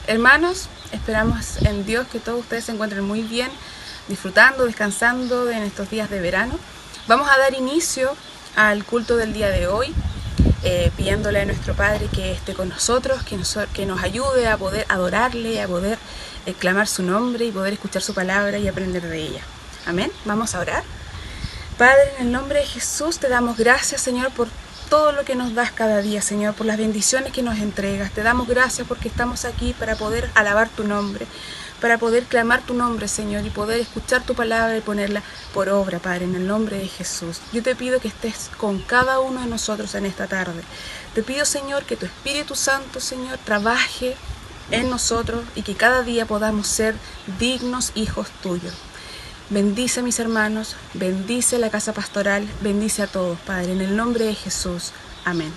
Hermanos, esperamos en Dios que todos ustedes se encuentren muy bien, disfrutando, descansando en estos días de verano. Vamos a dar inicio al culto del día de hoy, pidiéndole a nuestro Padre que esté con nosotros, que nos ayude a poder adorarle, a poder clamar su nombre y poder escuchar su palabra y aprender de ella. Amén. Vamos a orar. Padre, en el nombre de Jesús te damos gracias, Señor, por todo lo que nos das cada día, Señor, por las bendiciones que nos entregas. Te damos gracias porque estamos aquí para poder alabar tu nombre, para poder clamar tu nombre, Señor, y poder escuchar tu palabra y ponerla por obra, Padre, en el nombre de Jesús. Yo te pido que estés con cada uno de nosotros en esta tarde. Te pido, Señor, que tu Espíritu Santo, Señor, trabaje en nosotros y que cada día podamos ser dignos hijos tuyos. Bendice a mis hermanos, bendice la casa pastoral, bendice a todos, Padre, en el nombre de Jesús. Amén.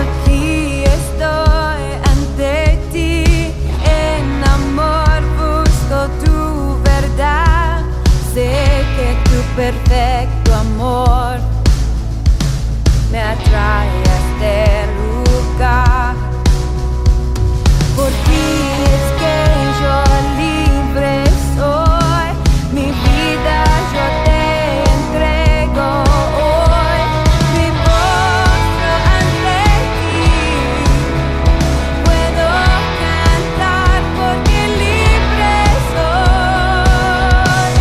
Aquí estoy ante ti, en amor busco tu verdad. Sé que tu perfecto amor me atrae a este lugar. Por ti es que yo libre soy, mi vida yo te entrego hoy. Mi rostro ante ti, puedo cantar porque libre soy.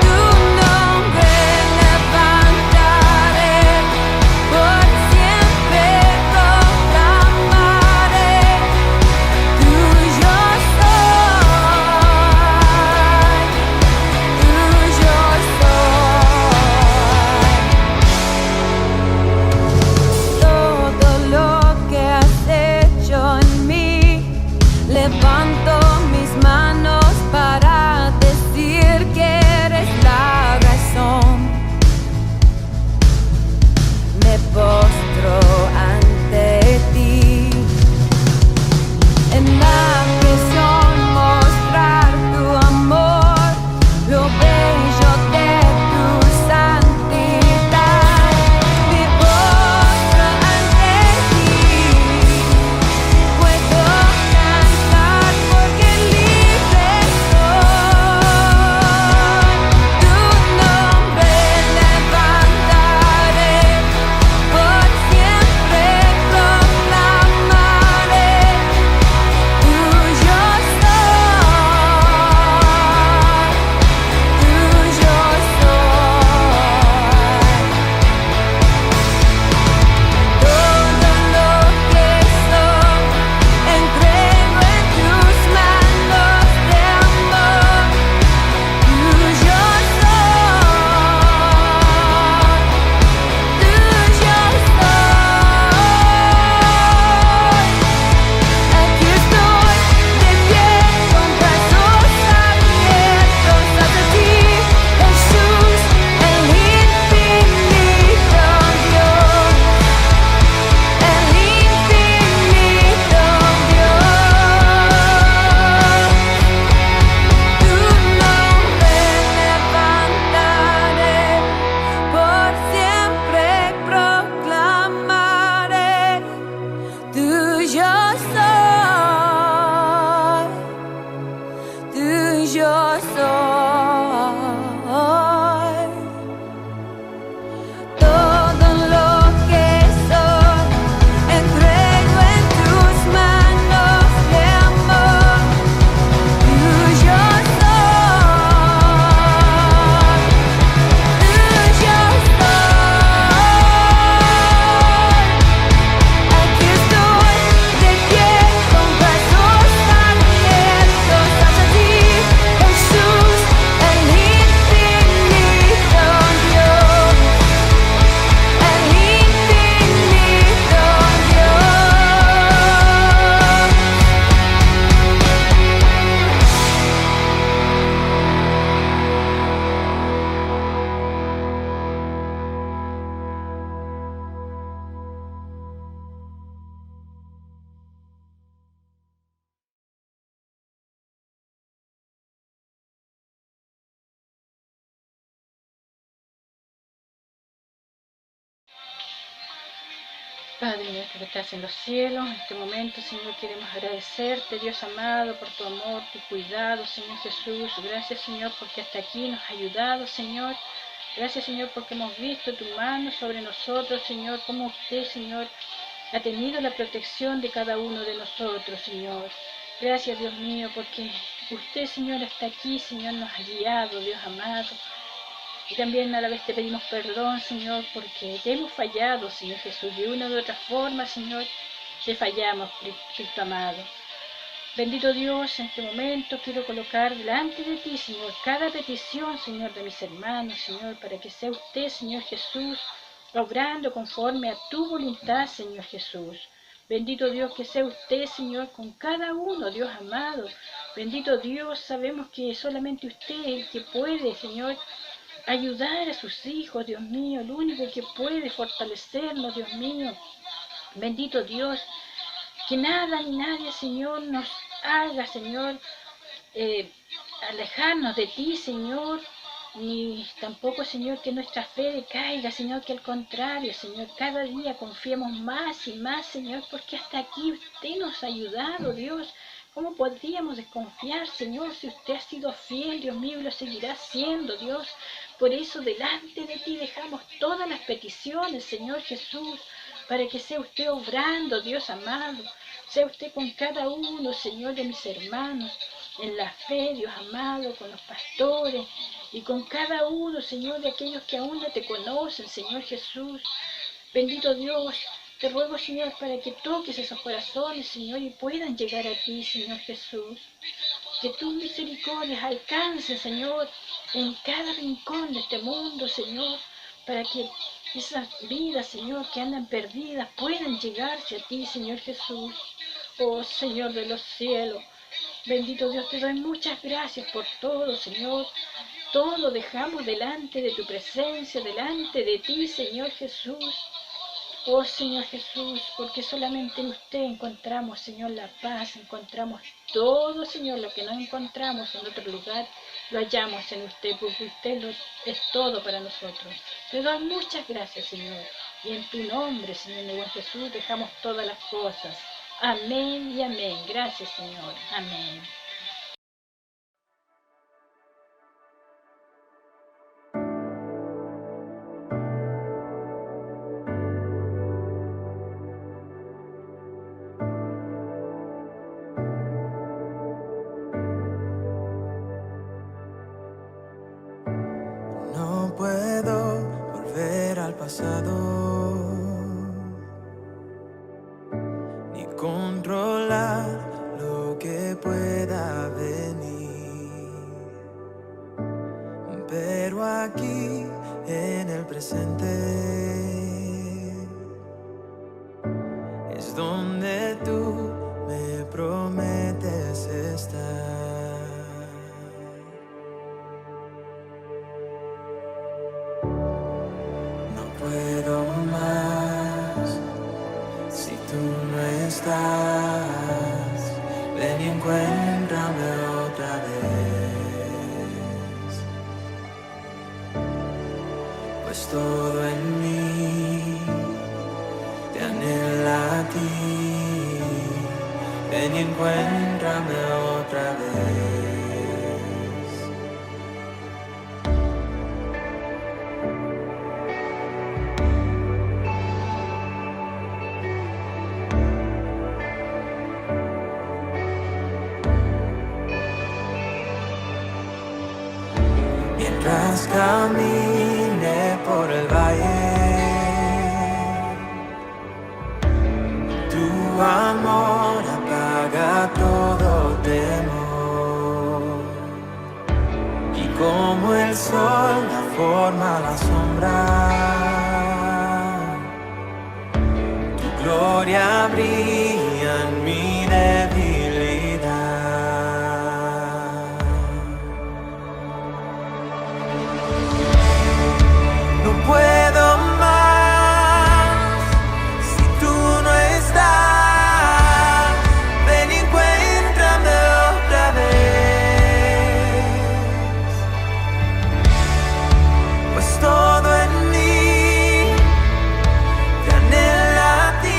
Tu nombre levantaré por siempre. Padre nuestro que estás en los cielos, en este momento, Señor, queremos agradecerte, Dios amado, por tu amor, tu cuidado, Señor Jesús. Gracias, Señor, porque hasta aquí nos has ayudado, Señor. Gracias, Señor, porque hemos visto tu mano sobre nosotros, Señor, como usted, Señor, ha tenido la protección de cada uno de nosotros, Señor. Gracias, Dios mío, porque usted, Señor, hasta aquí, Señor, nos ha guiado, Dios amado. Y también a la vez te pedimos perdón, Señor, porque te hemos fallado, Señor Jesús. De una u otra forma, Señor, te fallamos, Cristo amado. Bendito Dios, en este momento quiero colocar delante de ti, Señor, cada petición, Señor, de mis hermanos, Señor, para que sea usted, Señor Jesús, obrando conforme a tu voluntad, Señor Jesús. Bendito Dios, que sea usted, Señor, con cada uno, Dios amado. Bendito Dios, sabemos que solamente usted es el que puede, Señor, ayudar a sus hijos, Dios mío, el único que puede fortalecernos, Dios mío. Bendito Dios, que nada ni nadie, Señor, nos haga, Señor, alejarnos de ti, Señor, ni tampoco, Señor, que nuestra fe decaiga, Señor, que al contrario, Señor, cada día confiemos más y más, Señor, porque hasta aquí usted nos ha ayudado, Dios. ¿Cómo podríamos desconfiar, Señor, si usted ha sido fiel, Dios mío, y lo seguirá siendo, Dios? Por eso delante de ti dejamos todas las peticiones, Señor Jesús, para que sea usted obrando, Dios amado. Sea usted con cada uno, Señor, de mis hermanos, en la fe, Dios amado, con los pastores, y con cada uno, Señor, de aquellos que aún no te conocen, Señor Jesús. Bendito Dios, te ruego, Señor, para que toques esos corazones, Señor, y puedan llegar a ti, Señor Jesús. Que tus misericordias alcancen, Señor, en cada rincón de este mundo, Señor, para que esas vidas, Señor, que andan perdidas, puedan llegarse a ti, Señor Jesús. Oh, Señor de los cielos, bendito Dios, te doy muchas gracias por todo, Señor. Todo dejamos delante de tu presencia, delante de ti, Señor Jesús. Oh, Señor Jesús, porque solamente en usted encontramos, Señor, la paz, encontramos todo, Señor, lo que no encontramos en otro lugar, lo hallamos en usted, porque usted es todo para nosotros. Te doy muchas gracias, Señor, y en tu nombre, Señor, mi buen Jesús, dejamos todas las cosas. Amén y amén. Gracias, Señor. Amén. No puedo volver al pasado, ni controlar lo que pueda venir, pero aquí en el presente es donde tú me prometes estar. Puedo más si tú no estás. Ven y encuéntrame otra vez, pues todo en mí te anhela a ti. Ven y encuéntrame otra vez. Mientras camine por el valle, tu amor apaga todo temor, y como el sol da forma a la sombra, tu gloria brilla en mi debilidad. No puedo más si tú no estás. Ven y encuéntrame otra vez, pues todo en mí te anhela a ti.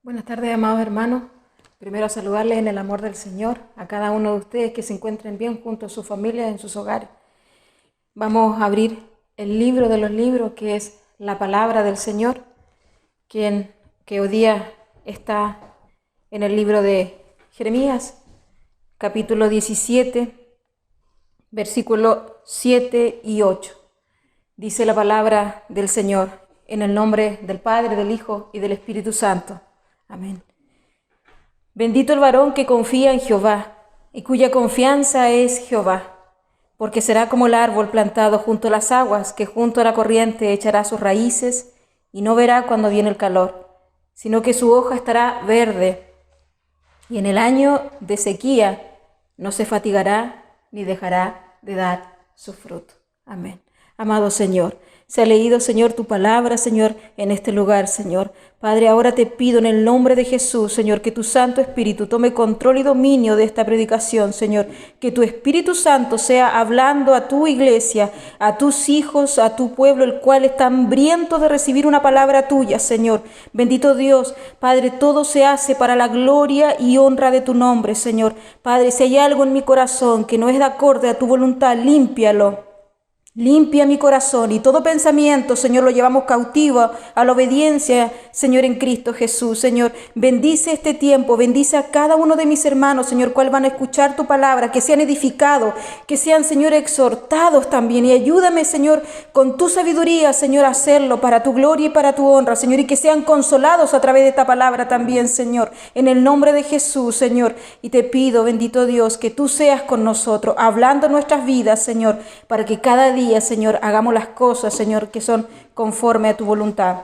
Buenas tardes, amados hermanos. Primero saludarles en el amor del Señor a cada uno de ustedes que se encuentren bien junto a sus familias en sus hogares. Vamos a abrir el libro de los libros, que es la palabra del Señor, que hoy día está en el libro de Jeremías, capítulo 17, versículos 7 y 8. Dice la palabra del Señor, en el nombre del Padre, del Hijo y del Espíritu Santo. Amén. Bendito el varón que confía en Jehová y cuya confianza es Jehová, porque será como el árbol plantado junto a las aguas, que junto a la corriente echará sus raíces y no verá cuando viene el calor, sino que su hoja estará verde, y en el año de sequía no se fatigará ni dejará de dar su fruto. Amén. Amado Señor, se ha leído, Señor, tu palabra, Señor, en este lugar, Señor. Padre, ahora te pido en el nombre de Jesús, Señor, que tu Santo Espíritu tome control y dominio de esta predicación, Señor. Que tu Espíritu Santo sea hablando a tu iglesia, a tus hijos, a tu pueblo, el cual está hambriento de recibir una palabra tuya, Señor. Bendito Dios, Padre, todo se hace para la gloria y honra de tu nombre, Señor. Padre, si hay algo en mi corazón que no es de acorde a tu voluntad, límpialo. Limpia mi corazón y todo pensamiento, Señor, lo llevamos cautivo a la obediencia, Señor, en Cristo Jesús. Señor, bendice este tiempo, bendice a cada uno de mis hermanos, Señor, cual van a escuchar tu palabra, que sean edificados, que sean, Señor, exhortados también. Y ayúdame, Señor, con tu sabiduría, Señor, a hacerlo para tu gloria y para tu honra, Señor, y que sean consolados a través de esta palabra también, Señor, en el nombre de Jesús, Señor. Y te pido, bendito Dios, que tú seas con nosotros, hablando nuestras vidas, Señor, para que cada día, Señor, hagamos las cosas, Señor, que son conforme a tu voluntad.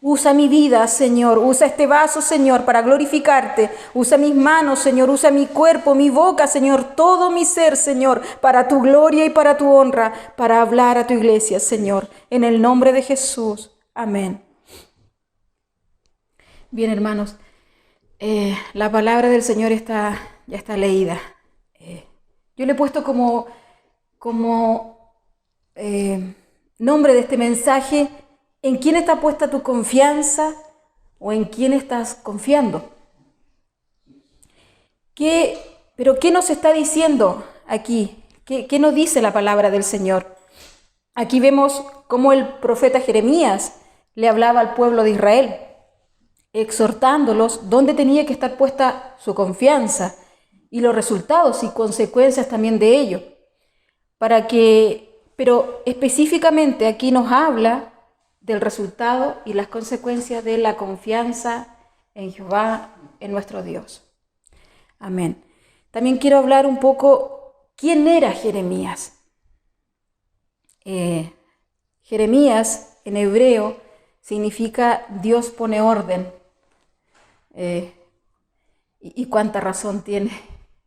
Usa mi vida, Señor, usa este vaso, Señor, para glorificarte. Usa mis manos, Señor, usa mi cuerpo, mi boca, Señor, todo mi ser, Señor, para tu gloria y para tu honra, para hablar a tu iglesia, Señor, en el nombre de Jesús. Amén. Bien, hermanos, la palabra del Señor ya está leída. Yo le he puesto como nombre de este mensaje: ¿en quién está puesta tu confianza o en quién estás confiando? ¿Pero qué nos está diciendo aquí? ¿Qué nos dice la palabra del Señor? Aquí vemos cómo el profeta Jeremías le hablaba al pueblo de Israel, exhortándolos dónde tenía que estar puesta su confianza y los resultados y consecuencias también de ello. Pero específicamente aquí nos habla del resultado y las consecuencias de la confianza en Jehová, en nuestro Dios. Amén. También quiero hablar un poco quién era Jeremías. Jeremías en hebreo significa Dios pone orden. Y cuánta razón tiene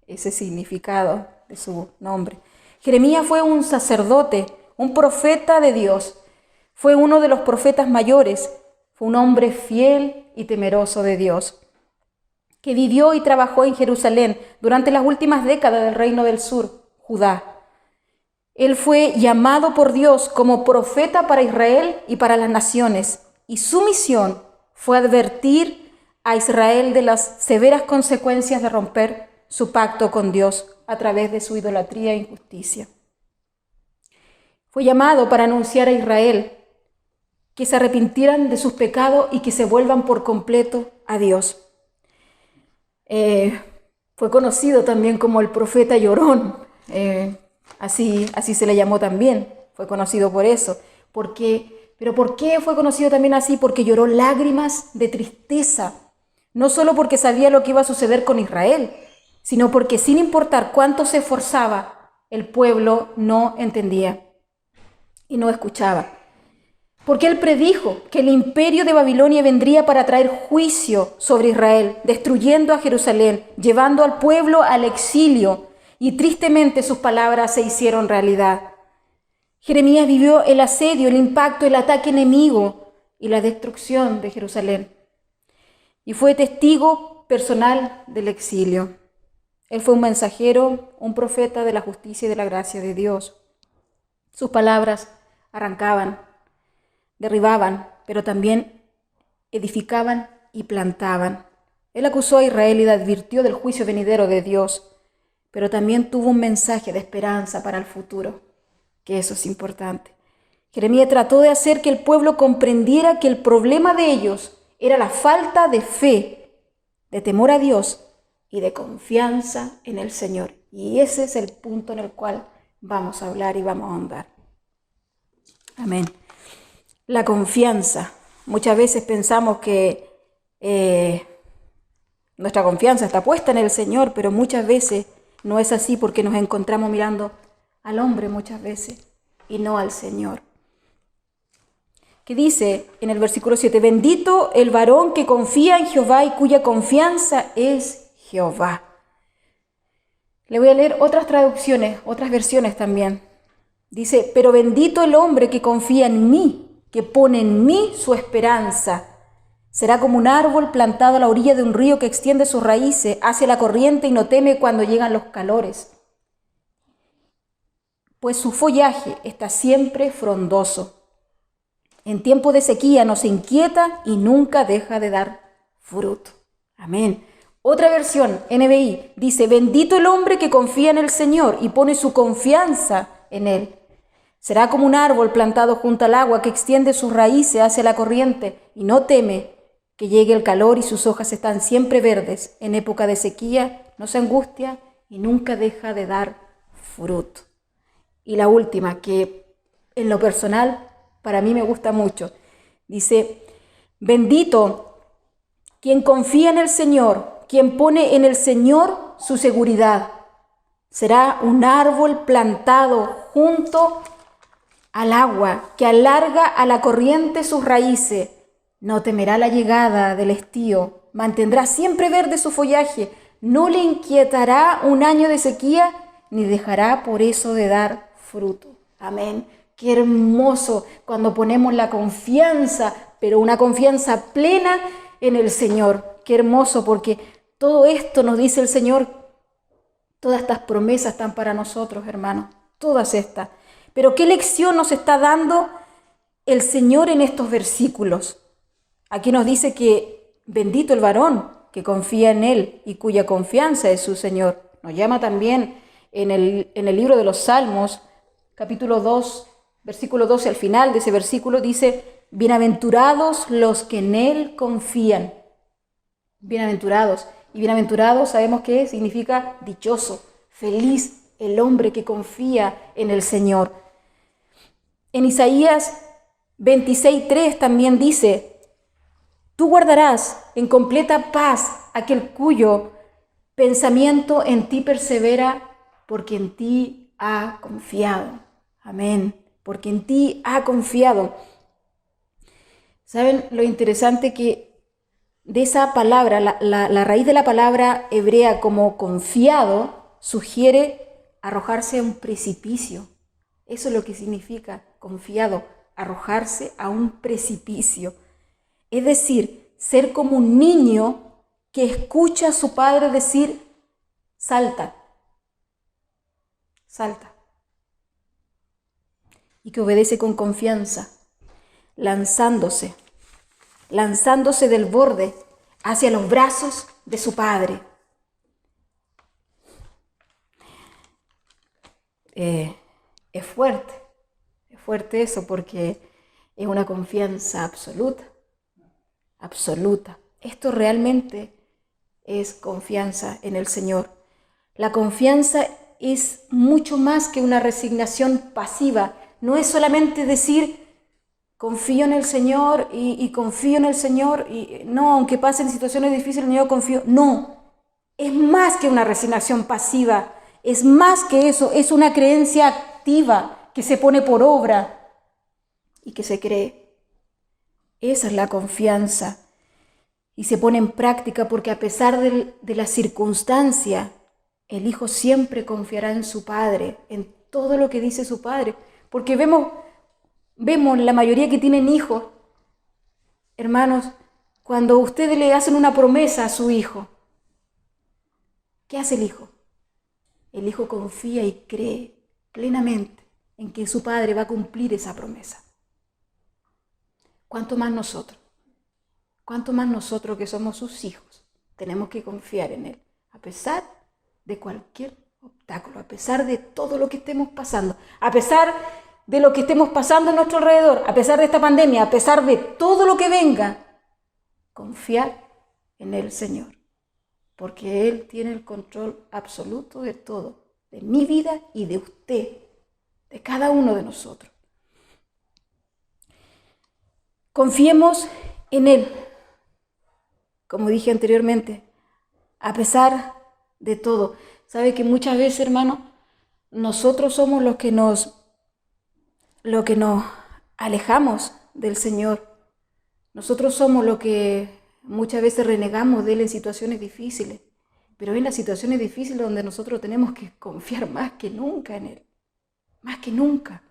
ese significado de su nombre. Jeremías fue un sacerdote, un profeta de Dios. Fue uno de los profetas mayores. Fue un hombre fiel y temeroso de Dios, que vivió y trabajó en Jerusalén durante las últimas décadas del reino del sur, Judá. Él fue llamado por Dios como profeta para Israel y para las naciones, y su misión fue advertir a Israel de las severas consecuencias de romper su pacto con Dios a través de su idolatría e injusticia. Fue llamado para anunciar a Israel que se arrepintieran de sus pecados y que se vuelvan por completo a Dios. Fue conocido también como el profeta llorón, así se le llamó también, fue conocido por eso. ¿Pero por qué fue conocido también así? Porque lloró lágrimas de tristeza, no solo porque sabía lo que iba a suceder con Israel, sino porque sin importar cuánto se esforzaba, el pueblo no entendía y no escuchaba. Porque él predijo que el imperio de Babilonia vendría para traer juicio sobre Israel, destruyendo a Jerusalén, llevando al pueblo al exilio, y tristemente sus palabras se hicieron realidad. Jeremías vivió el asedio, el impacto, el ataque enemigo y la destrucción de Jerusalén, y fue testigo personal del exilio. Él fue un mensajero, un profeta de la justicia y de la gracia de Dios. Sus palabras arrancaban, derribaban, pero también edificaban y plantaban. Él acusó a Israel y le advirtió del juicio venidero de Dios, pero también tuvo un mensaje de esperanza para el futuro, que eso es importante. Jeremías trató de hacer que el pueblo comprendiera que el problema de ellos era la falta de fe, de temor a Dios y de confianza en el Señor. Y ese es el punto en el cual vamos a hablar y vamos a ahondar. Amén. La confianza. Muchas veces pensamos que nuestra confianza está puesta en el Señor, pero muchas veces no es así porque nos encontramos mirando al hombre muchas veces y no al Señor. Que dice en el versículo 7, bendito el varón que confía en Jehová y cuya confianza es Jehová. Le voy a leer otras traducciones, otras versiones también. Dice, pero bendito el hombre que confía en mí, que pone en mí su esperanza. Será como un árbol plantado a la orilla de un río que extiende sus raíces hacia la corriente y no teme cuando llegan los calores, pues su follaje está siempre frondoso. En tiempo de sequía no se inquieta y nunca deja de dar fruto. Amén. Otra versión, NBI, dice, bendito el hombre que confía en el Señor y pone su confianza en Él. Será como un árbol plantado junto al agua que extiende sus raíces hacia la corriente y no teme que llegue el calor y sus hojas están siempre verdes. En época de sequía no se angustia y nunca deja de dar fruto. Y la última, que en lo personal para mí me gusta mucho, dice, bendito quien confía en el Señor, quien pone en el Señor su seguridad. Será un árbol plantado junto al agua que alarga a la corriente sus raíces. No temerá la llegada del estío, mantendrá siempre verde su follaje, no le inquietará un año de sequía, ni dejará por eso de dar fruto. Amén. Qué hermoso cuando ponemos la confianza, pero una confianza plena en el Señor. Qué hermoso porque todo esto nos dice el Señor, todas estas promesas están para nosotros, hermanos, todas estas. Pero ¿qué lección nos está dando el Señor en estos versículos? Aquí nos dice que bendito el varón que confía en Él y cuya confianza es su Señor. Nos llama también en el libro de los Salmos, capítulo 2, versículo 12, al final de ese versículo dice, bienaventurados los que en Él confían. Bienaventurados. Y bienaventurado sabemos que significa dichoso, feliz el hombre que confía en el Señor. En Isaías 26:3 también dice, tú guardarás en completa paz aquel cuyo pensamiento en ti persevera, porque en ti ha confiado. Amén. Porque en ti ha confiado. ¿Saben lo interesante que de esa palabra, la raíz de la palabra hebrea como confiado, sugiere arrojarse a un precipicio? Eso es lo que significa confiado, arrojarse a un precipicio. Es decir, ser como un niño que escucha a su padre decir, salta, salta. Y que obedece con confianza, lanzándose del borde hacia los brazos de su padre. Es fuerte eso porque es una confianza absoluta. Esto realmente es confianza en el Señor. La confianza es mucho más que una resignación pasiva. No es solamente decir, confío en el Señor y confío en el Señor, y no, aunque pasen situaciones difíciles, yo confío. No, es más que una resignación pasiva, es más que eso, es una creencia activa que se pone por obra y que se cree. Esa es la confianza y se pone en práctica porque a pesar de la circunstancia, el hijo siempre confiará en su padre, en todo lo que dice su padre. Porque vemos la mayoría que tienen hijos, hermanos, cuando ustedes le hacen una promesa a su hijo, ¿qué hace el hijo? El hijo confía y cree plenamente en que su padre va a cumplir esa promesa. ¿Cuánto más nosotros? ¿cuánto más nosotros que somos sus hijos tenemos que confiar en Él? A pesar de cualquier obstáculo, a pesar de todo lo que estemos pasando, a pesar de lo que estemos pasando a nuestro alrededor, a pesar de esta pandemia, a pesar de todo lo que venga, confiar en el Señor, porque Él tiene el control absoluto de todo, de mi vida y de usted, de cada uno de nosotros. Confiemos en Él, como dije anteriormente, a pesar de todo. ¿Sabe que muchas veces, hermano, nosotros somos los que nos alejamos del Señor? Nosotros somos los que muchas veces renegamos de Él en situaciones difíciles, pero es en las situaciones difíciles donde nosotros tenemos que confiar más que nunca en Él, más que nunca.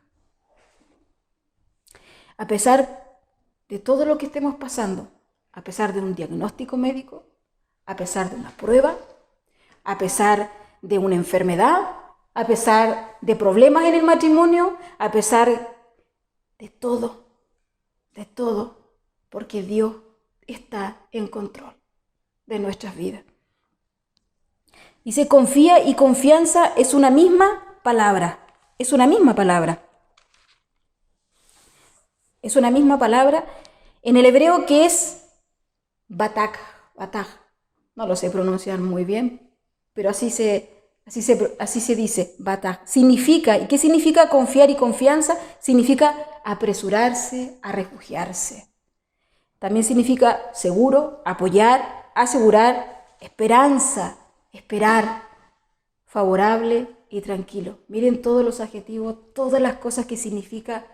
A pesar de todo lo que estemos pasando, a pesar de un diagnóstico médico, a pesar de una prueba, a pesar de una enfermedad, a pesar de problemas en el matrimonio, a pesar de todo, porque Dios está en control de nuestras vidas. Dice, confía y confianza es una misma palabra, es una misma palabra. Es una misma palabra en el hebreo que es batak. No lo sé pronunciar muy bien, pero así se dice, batak. Significa, ¿y qué significa confiar y confianza? Significa apresurarse a refugiarse. También significa seguro, apoyar, asegurar, esperanza, esperar, favorable y tranquilo. Miren todos los adjetivos, todas las cosas que significa,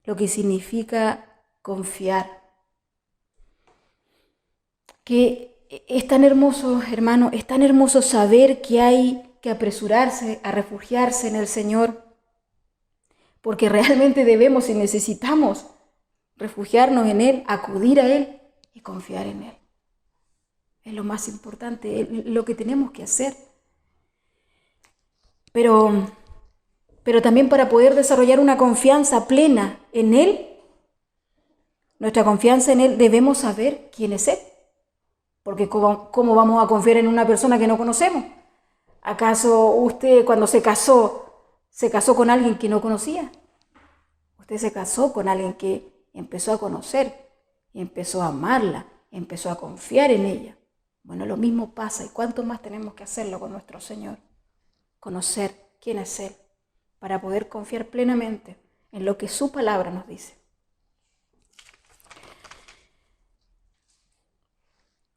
lo que significa confiar. Que es tan hermoso, hermano, es tan hermoso saber que hay que apresurarse a refugiarse en el Señor, porque realmente debemos y necesitamos refugiarnos en Él, acudir a Él y confiar en Él. Es lo más importante, es lo que tenemos que hacer. Pero también para poder desarrollar una confianza plena en Él, nuestra confianza en Él, debemos saber quién es Él. Porque ¿cómo vamos a confiar en una persona que no conocemos? ¿Acaso usted cuando se casó con alguien que no conocía? Usted se casó con alguien que empezó a conocer, y empezó a amarla, empezó a confiar en ella. Bueno, lo mismo pasa, y cuánto más tenemos que hacerlo con nuestro Señor. Conocer quién es Él, para poder confiar plenamente en lo que su palabra nos dice.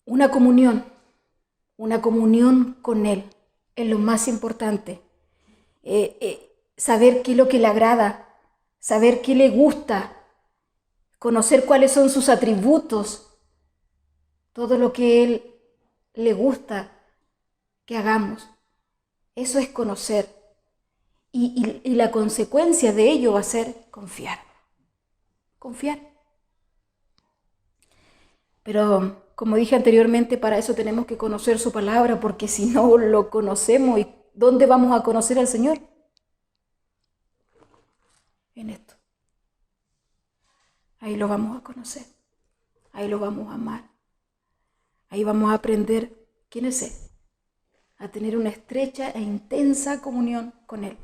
Una comunión con Él es lo más importante. Saber qué es lo que le agrada, saber qué le gusta, conocer cuáles son sus atributos, todo lo que Él le gusta que hagamos. Eso es conocer. Y la consecuencia de ello va a ser confiar. Confiar. Pero como dije anteriormente, para eso tenemos que conocer su palabra, porque si no lo conocemos, ¿y dónde vamos a conocer al Señor? En esto. Ahí lo vamos a conocer. Ahí lo vamos a amar. Ahí vamos a aprender quién es Él. A tener una estrecha e intensa comunión con Él.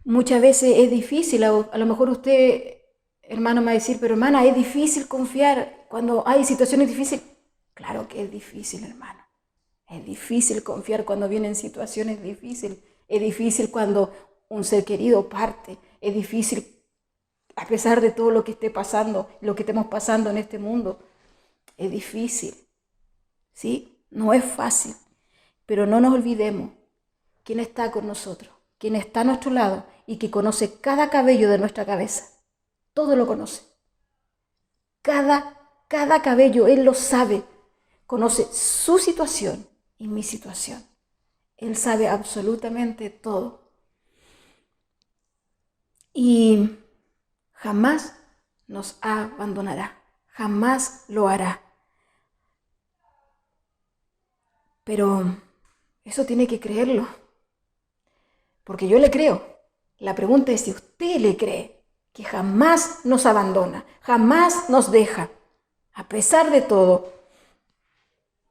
Muchas veces es difícil, a lo mejor usted, hermano, me va a decir, pero hermana, es difícil confiar cuando hay situaciones difíciles. Claro que es difícil, hermano. Es difícil confiar cuando vienen situaciones difíciles. Es difícil cuando un ser querido parte. Es difícil a pesar de todo lo que esté pasando, lo que estemos pasando en este mundo. Es difícil, ¿sí? No es fácil. Pero no nos olvidemos quién está con nosotros, quién está a nuestro lado y que conoce cada cabello de nuestra cabeza. Todo lo conoce. Cada cabello, Él lo sabe. Conoce su situación y mi situación. Él sabe absolutamente todo. Y jamás nos abandonará. Jamás lo hará. Pero eso tiene que creerlo. Porque yo le creo. La pregunta es si usted le cree que jamás nos abandona, jamás nos deja, a pesar de todo.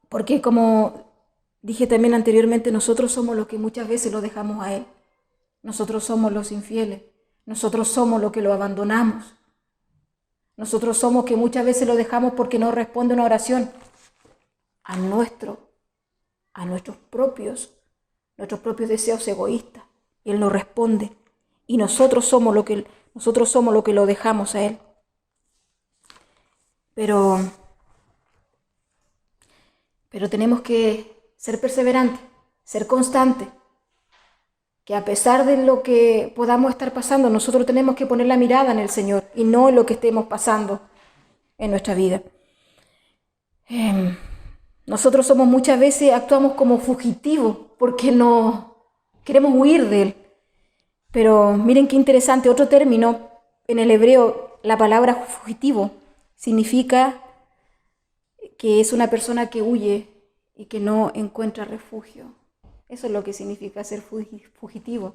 Porque como dije también anteriormente, nosotros somos los que muchas veces lo dejamos a Él. Nosotros somos los infieles. Nosotros somos los que lo abandonamos. Nosotros somos que muchas veces lo dejamos porque no responde una oración a nuestros propios deseos egoístas. Él no responde. Y nosotros somos lo que lo dejamos a Él. Pero tenemos que ser perseverantes, ser constantes, que a pesar de lo que podamos estar pasando, nosotros tenemos que poner la mirada en el Señor y no en lo que estemos pasando en nuestra vida. Nosotros muchas veces actuamos como fugitivos porque no queremos huir de Él. Pero miren qué interesante, otro término en el hebreo, la palabra fugitivo significa que es una persona que huye y que no encuentra refugio. Eso es lo que significa ser fugitivo.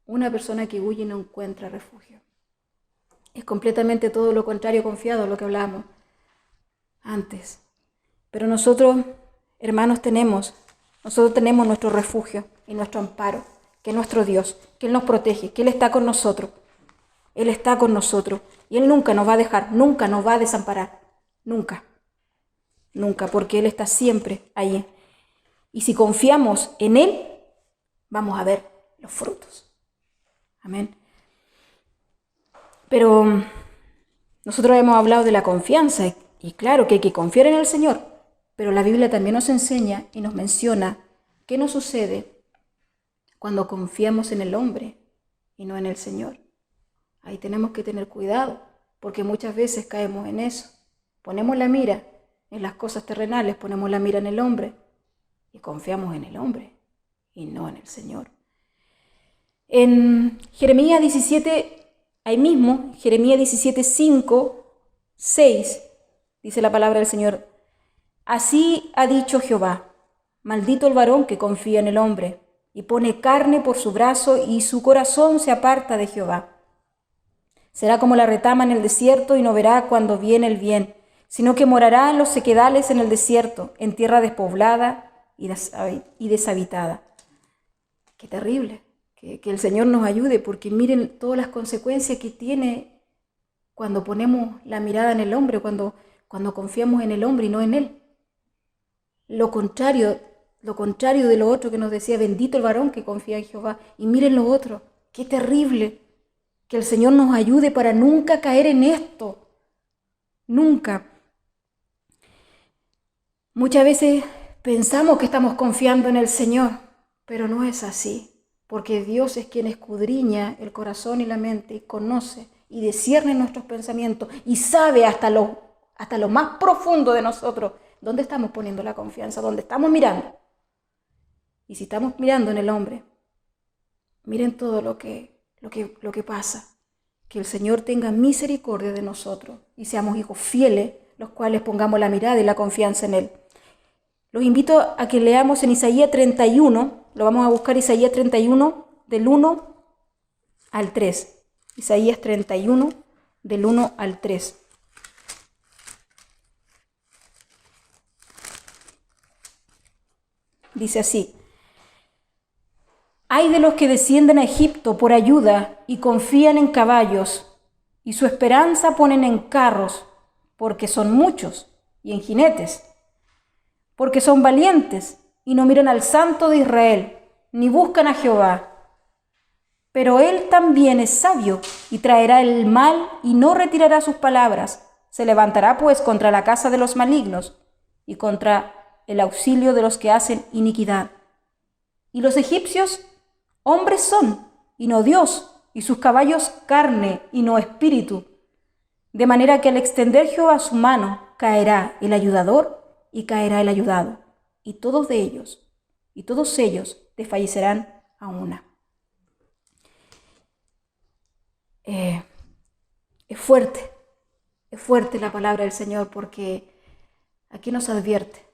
Una persona que huye y no encuentra refugio. Es completamente todo lo contrario, confiado, lo que hablábamos antes. Pero nosotros, hermanos, tenemos nuestro refugio y nuestro amparo, que es nuestro Dios, que Él nos protege, que Él está con nosotros. Él está con nosotros y Él nunca nos va a dejar, nunca nos va a desamparar. Nunca. Nunca, porque Él está siempre ahí. Y si confiamos en Él, vamos a ver los frutos. Amén. Pero nosotros hemos hablado de la confianza y claro que hay que confiar en el Señor, pero la Biblia también nos enseña y nos menciona qué nos sucede cuando confiamos en el hombre y no en el Señor. Ahí tenemos que tener cuidado, porque muchas veces caemos en eso. Ponemos la mira en las cosas terrenales, ponemos la mira en el hombre y confiamos en el hombre y no en el Señor. En Jeremías 17, ahí mismo, Jeremías 17, 5, 6, dice la palabra del Señor: así ha dicho Jehová, maldito el varón que confía en el hombre y pone carne por su brazo y su corazón se aparta de Jehová. Será como la retama en el desierto y no verá cuando viene el bien, sino que morará en los sequedales en el desierto, en tierra despoblada y deshabitada. Qué terrible, que el Señor nos ayude, porque miren todas las consecuencias que tiene cuando ponemos la mirada en el hombre, cuando confiamos en el hombre y no en Él. Lo contrario de lo otro que nos decía, bendito el varón que confía en Jehová. Y miren lo otro, qué terrible. Que el Señor nos ayude para nunca caer en esto. Nunca. Muchas veces pensamos que estamos confiando en el Señor, pero no es así. Porque Dios es quien escudriña el corazón y la mente y conoce y discierne nuestros pensamientos y sabe hasta lo más profundo de nosotros dónde estamos poniendo la confianza, dónde estamos mirando. Y si estamos mirando en el hombre, miren todo lo que pasa. Que el Señor tenga misericordia de nosotros y seamos hijos fieles, los cuales pongamos la mirada y la confianza en Él. Los invito a que leamos en Isaías 31, lo vamos a buscar Isaías 31 del 1 al 3. Isaías 31 del 1 al 3. Dice así: Ay de los que descienden a Egipto por ayuda y confían en caballos, y su esperanza ponen en carros, porque son muchos, y en jinetes, porque son valientes, y no miran al Santo de Israel, ni buscan a Jehová. Pero Él también es sabio, y traerá el mal, y no retirará sus palabras. Se levantará pues contra la casa de los malignos, y contra el auxilio de los que hacen iniquidad. Y los egipcios hombres son, y no Dios, y sus caballos carne, y no espíritu. De manera que al extender Jehová su mano, caerá el ayudador, y caerá el ayudado. Y todos ellos desfallecerán a una. Es fuerte la palabra del Señor, porque aquí nos advierte,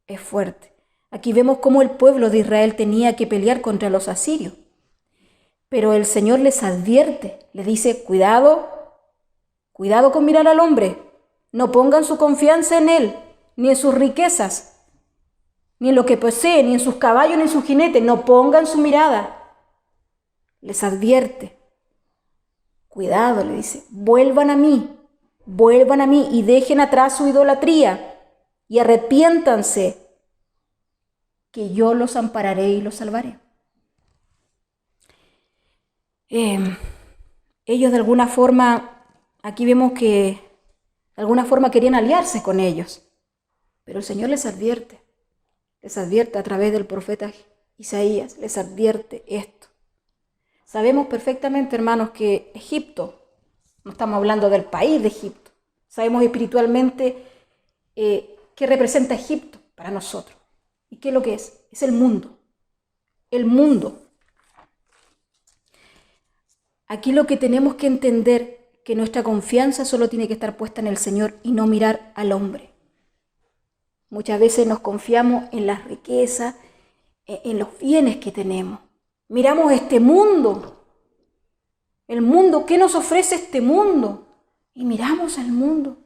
es fuerte. Aquí vemos cómo el pueblo de Israel tenía que pelear contra los asirios. Pero el Señor les advierte, les dice, cuidado Cuidado con mirar al hombre. No pongan su confianza en él, ni en sus riquezas, ni en lo que posee, ni en sus caballos, ni en sus jinetes. No pongan su mirada. Les advierte. Cuidado, le dice, vuelvan a mí y dejen atrás su idolatría y arrepiéntanse, que yo los ampararé y los salvaré. Ellos de alguna forma, aquí vemos que de alguna forma querían aliarse con ellos, pero el Señor les advierte a través del profeta Isaías, les advierte esto. Sabemos perfectamente, hermanos, que Egipto, no estamos hablando del país de Egipto, sabemos espiritualmente qué representa Egipto para nosotros. ¿Y qué es lo que es? Es el mundo. El mundo. Aquí lo que tenemos que entender, que nuestra confianza solo tiene que estar puesta en el Señor y no mirar al hombre. Muchas veces nos confiamos en las riquezas, en los bienes que tenemos. Miramos este mundo, el mundo, ¿qué nos ofrece este mundo? Y miramos al mundo,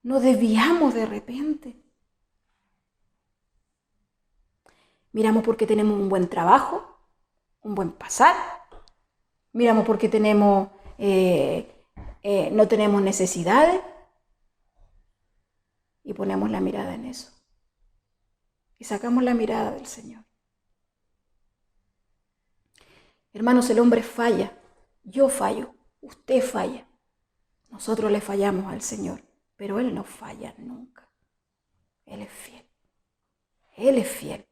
nos desviamos de repente. Miramos porque tenemos un buen trabajo, un buen pasar. Miramos porque tenemos, no tenemos necesidades. Y ponemos la mirada en eso. Y sacamos la mirada del Señor. Hermanos, el hombre falla. Yo fallo. Usted falla. Nosotros le fallamos al Señor. Pero Él no falla nunca. Él es fiel. Él es fiel.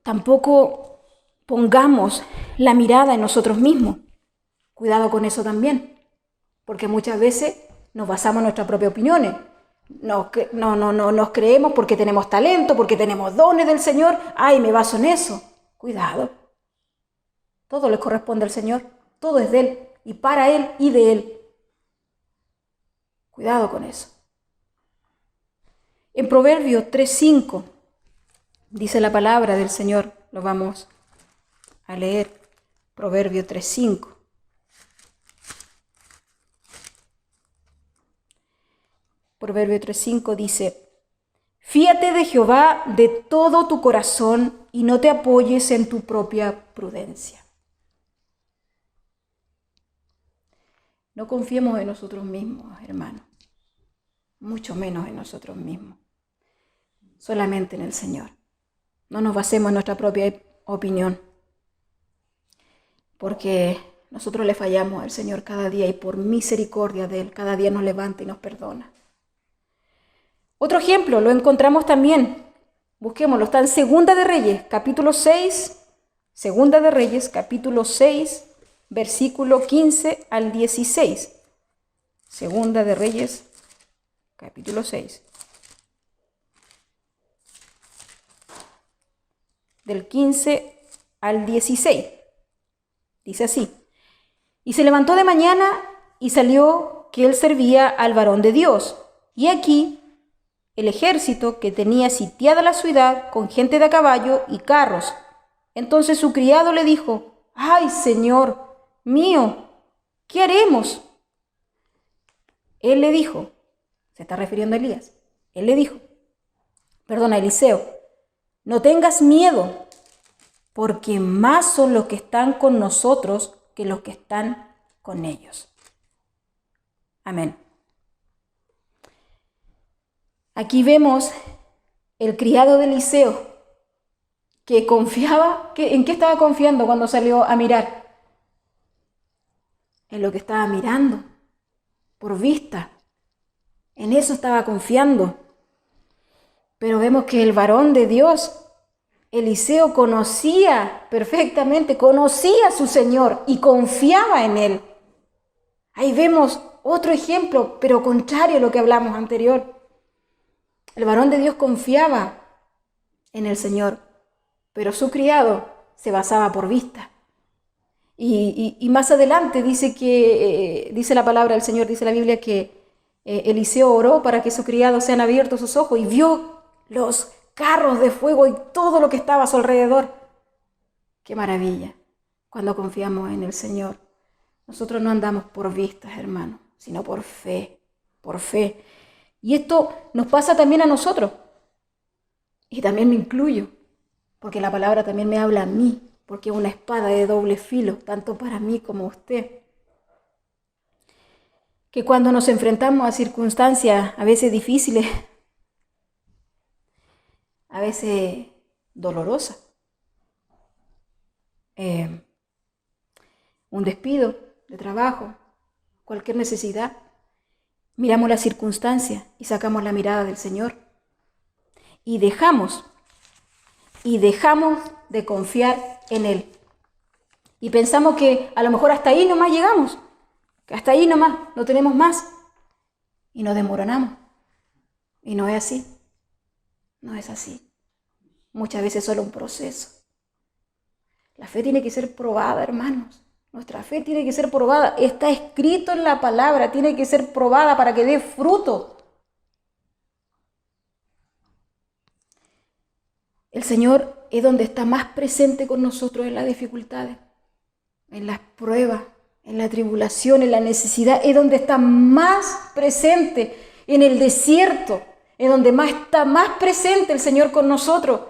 Tampoco pongamos la mirada en nosotros mismos. Cuidado con eso también. Porque muchas veces nos basamos en nuestras propias opiniones. Nos creemos porque tenemos talento, porque tenemos dones del Señor. Ay, me baso en eso. Cuidado. Todo le corresponde al Señor. Todo es de Él y para Él y de Él. Cuidado con eso. En Proverbios 3:5 dice la palabra del Señor. Lo vamos a leer. Proverbios 3:5. Proverbio 3:5 dice, fíate de Jehová de todo tu corazón y no te apoyes en tu propia prudencia. No confiemos en nosotros mismos, hermanos, mucho menos en nosotros mismos, solamente en el Señor. No nos basemos en nuestra propia opinión, porque nosotros le fallamos al Señor cada día y por misericordia de Él, cada día nos levanta y nos perdona. Otro ejemplo lo encontramos también, busquémoslo, está en Segunda de Reyes, capítulo 6, Segunda de Reyes, capítulo 6, versículo 15 al 16. Segunda de Reyes, capítulo 6. Del 15 al 16. Dice así. Y se levantó de mañana y salió que él servía al varón de Dios. Y aquí el ejército que tenía sitiada la ciudad con gente de a caballo y carros. Entonces su criado le dijo, ¡ay, Señor mío! ¿Qué haremos? Él le dijo, se está refiriendo a Elías, él le dijo, a Eliseo, no tengas miedo, porque más son los que están con nosotros que los que están con ellos. Amén. Aquí vemos el criado de Eliseo que confiaba, ¿en qué estaba confiando cuando salió a mirar? En lo que estaba mirando, por vista. En eso estaba confiando. Pero vemos que el varón de Dios, Eliseo, conocía perfectamente, conocía a su Señor y confiaba en Él. Ahí vemos otro ejemplo, pero contrario a lo que hablamos anterior. El varón de Dios confiaba en el Señor, pero su criado se basaba por vista. Y más adelante dice la palabra del Señor, dice la Biblia que Eliseo oró para que su criado sean abiertos sus ojos y vio los carros de fuego y todo lo que estaba a su alrededor. ¡Qué maravilla! Cuando confiamos en el Señor, Nosotros no andamos por vistas, hermano, sino por fe, por fe. Y esto nos pasa también a nosotros. Y también me incluyo, porque la palabra también me habla a mí, porque es una espada de doble filo, tanto para mí como usted. Que cuando nos enfrentamos a circunstancias a veces difíciles, a veces dolorosas, un despido de trabajo, cualquier necesidad, miramos las circunstancias y sacamos la mirada del Señor y dejamos de confiar en Él. Y pensamos que a lo mejor hasta ahí nomás llegamos, que hasta ahí nomás, no tenemos más. Y nos desmoronamos. Y no es así. No es así. Muchas veces es solo un proceso. La fe tiene que ser probada, hermanos. Nuestra fe tiene que ser probada. Está escrito en la palabra, tiene que ser probada para que dé fruto. El Señor es donde está más presente con nosotros en las dificultades, en las pruebas, en la tribulación, en la necesidad. Es donde está más presente, en el desierto, es donde más está más presente el Señor con nosotros.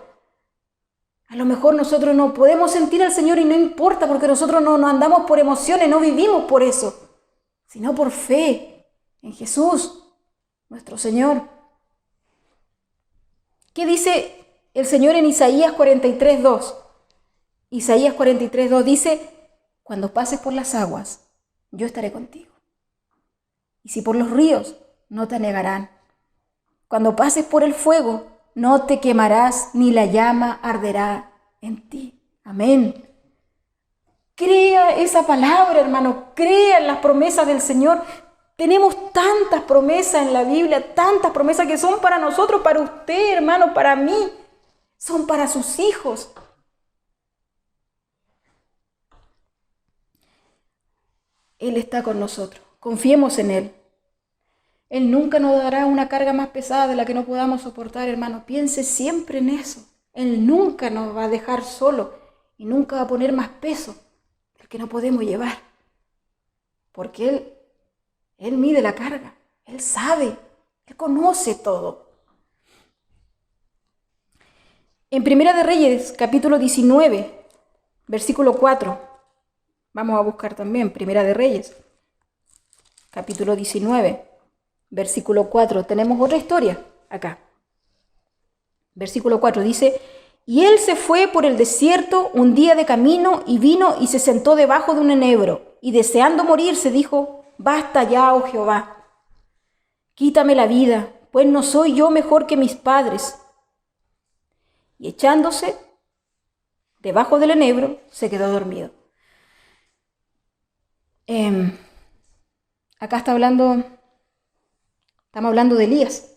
A lo mejor nosotros no podemos sentir al Señor y no importa, porque nosotros no andamos por emociones, no vivimos por eso, sino por fe en Jesús, nuestro Señor. ¿Qué dice el Señor en Isaías 43:2? Isaías 43:2 dice: cuando pases por las aguas, yo estaré contigo. Y si por los ríos, no te anegarán. Cuando pases por el fuego, no te quemarás, ni la llama arderá en ti. Amén. Crea esa palabra, hermano. Crea en las promesas del Señor. Tenemos tantas promesas en la Biblia, tantas promesas que son para nosotros, para usted, hermano, para mí. Son para sus hijos. Él está con nosotros. Confiemos en Él. Él nunca nos dará una carga más pesada de la que no podamos soportar, hermano. Piense siempre en eso. Él nunca nos va a dejar solo y nunca va a poner más peso del que no podemos llevar. Porque Él mide la carga. Él sabe. Él conoce todo. En Primera de Reyes, capítulo 19, versículo 4. Vamos a buscar también Primera de Reyes, capítulo 19. Versículo 4, tenemos otra historia acá. Versículo 4 dice: y él se fue por el desierto un día de camino y vino y se sentó debajo de un enebro, y deseando morirse dijo: basta ya, oh Jehová, quítame la vida, pues no soy yo mejor que mis padres. Y echándose debajo del enebro, se quedó dormido. Acá estamos hablando de Elías.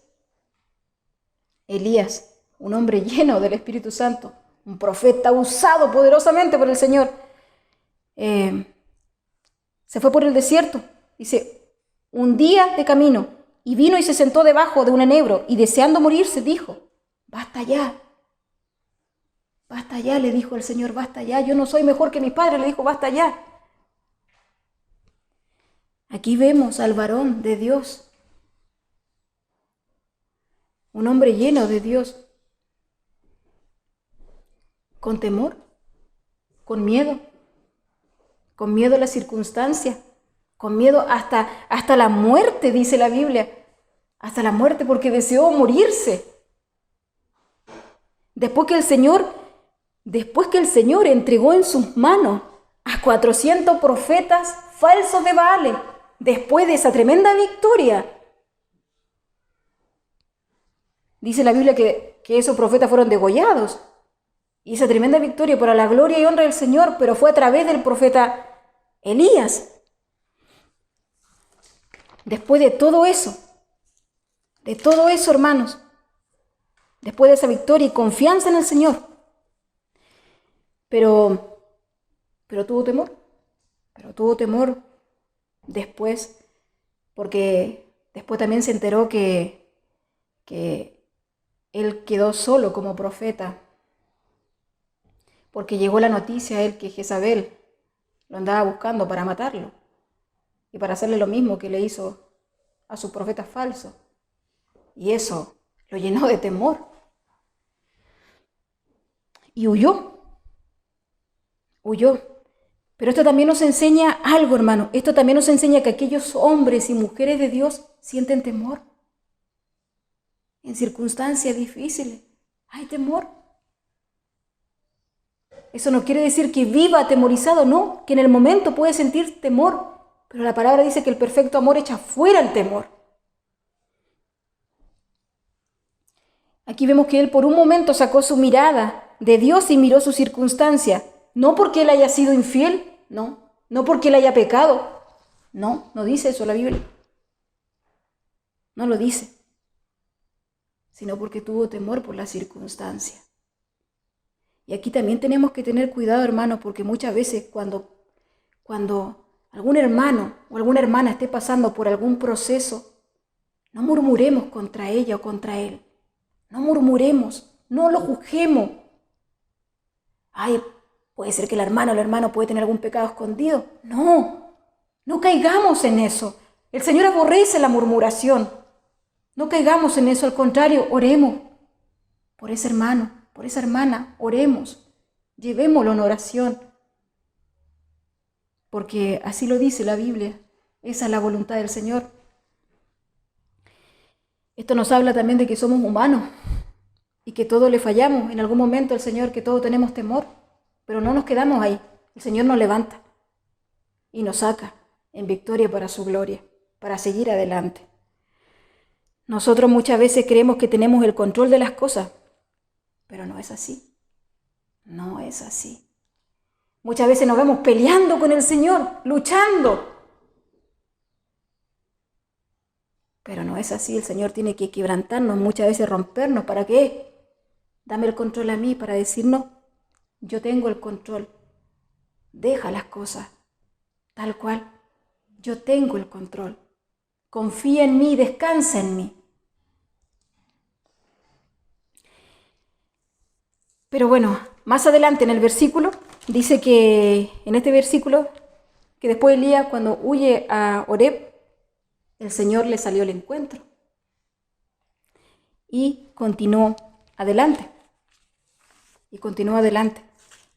Elías, un hombre lleno del Espíritu Santo, un profeta usado poderosamente por el Señor. Se fue por el desierto, dice, un día de camino, y vino y se sentó debajo de un enebro, y deseando morirse dijo: basta ya, le dijo el Señor, basta ya, yo no soy mejor que mis padres, le dijo, basta ya. Aquí vemos al varón de Dios, un hombre lleno de Dios, con temor, con miedo a las circunstancias, con miedo hasta la muerte, dice la Biblia, hasta la muerte, porque deseó morirse. Después que el Señor entregó en sus manos a 400 profetas falsos de Baal, después de esa tremenda victoria, dice la Biblia que esos profetas fueron degollados. Y esa tremenda victoria para la gloria y honra del Señor, pero fue a través del profeta Elías. Después de todo eso, hermanos, después de esa victoria y confianza en el Señor, pero tuvo temor después, porque después también se enteró que él quedó solo como profeta, porque llegó la noticia a él que Jezabel lo andaba buscando para matarlo. y para hacerle lo mismo que le hizo a sus profetas falsos. Y eso lo llenó de temor. Y huyó. Pero esto también nos enseña algo, hermano. Esto también nos enseña que aquellos hombres y mujeres de Dios sienten temor. En circunstancias difíciles hay temor. Eso no quiere decir que viva atemorizado, no, que en el momento puede sentir temor, pero la palabra dice que el perfecto amor echa fuera el temor. Aquí vemos que él por un momento sacó su mirada de Dios y miró su circunstancia, no porque él haya sido infiel, no porque él haya pecado, no dice eso la Biblia, no lo dice, sino porque tuvo temor por la circunstancia. Y aquí también tenemos que tener cuidado, hermanos, porque muchas veces cuando algún hermano o alguna hermana esté pasando por algún proceso, no murmuremos contra ella o contra él. No murmuremos, no lo juzguemos. Ay, puede ser que la hermana o el hermano puede tener algún pecado escondido. No caigamos en eso. El Señor aborrece la murmuración. No caigamos en eso, al contrario, oremos por ese hermano, por esa hermana, oremos, llevémoslo en oración, porque así lo dice la Biblia, esa es la voluntad del Señor. Esto nos habla también de que somos humanos y que todos le fallamos en algún momento al Señor, que todos tenemos temor, pero no nos quedamos ahí. El Señor nos levanta y nos saca en victoria para su gloria, para seguir adelante. Nosotros muchas veces creemos que tenemos el control de las cosas, pero no es así. No es así. Muchas veces nos vemos peleando con el Señor, luchando. Pero no es así. El Señor tiene que quebrantarnos, muchas veces rompernos. ¿Para qué? Dame el control a mí para decirnos, yo tengo el control. Deja las cosas tal cual. Yo tengo el control. Confía en mí, descansa en mí. Pero bueno, más adelante en el versículo, dice que en este versículo, que después Elías cuando huye a Horeb, el Señor le salió al encuentro y continuó adelante.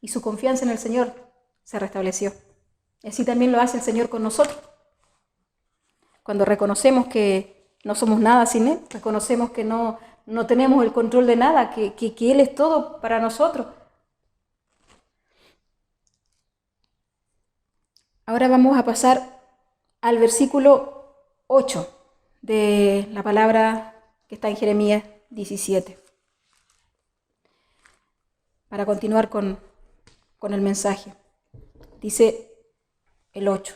Y su confianza en el Señor se restableció. Y así también lo hace el Señor con nosotros. Cuando reconocemos que no somos nada sin Él, reconocemos que no tenemos el control de nada, que Él es todo para nosotros. Ahora vamos a pasar al versículo 8 de la palabra que está en Jeremías 17. Para continuar con el mensaje. Dice el 8.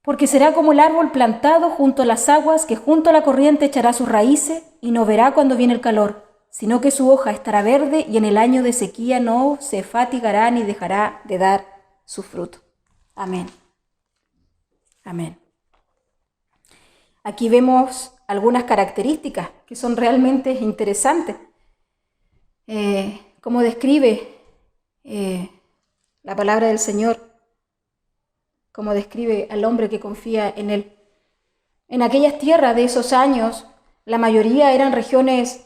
Porque será como el árbol plantado junto a las aguas, que junto a la corriente echará sus raíces y no verá cuando viene el calor, sino que su hoja estará verde y en el año de sequía no se fatigará ni dejará de dar su fruto. Amén. Amén. Aquí vemos algunas características que son realmente interesantes. Cómo describe la palabra del Señor, cómo describe al hombre que confía en Él. En aquellas tierras de esos años, la mayoría eran regiones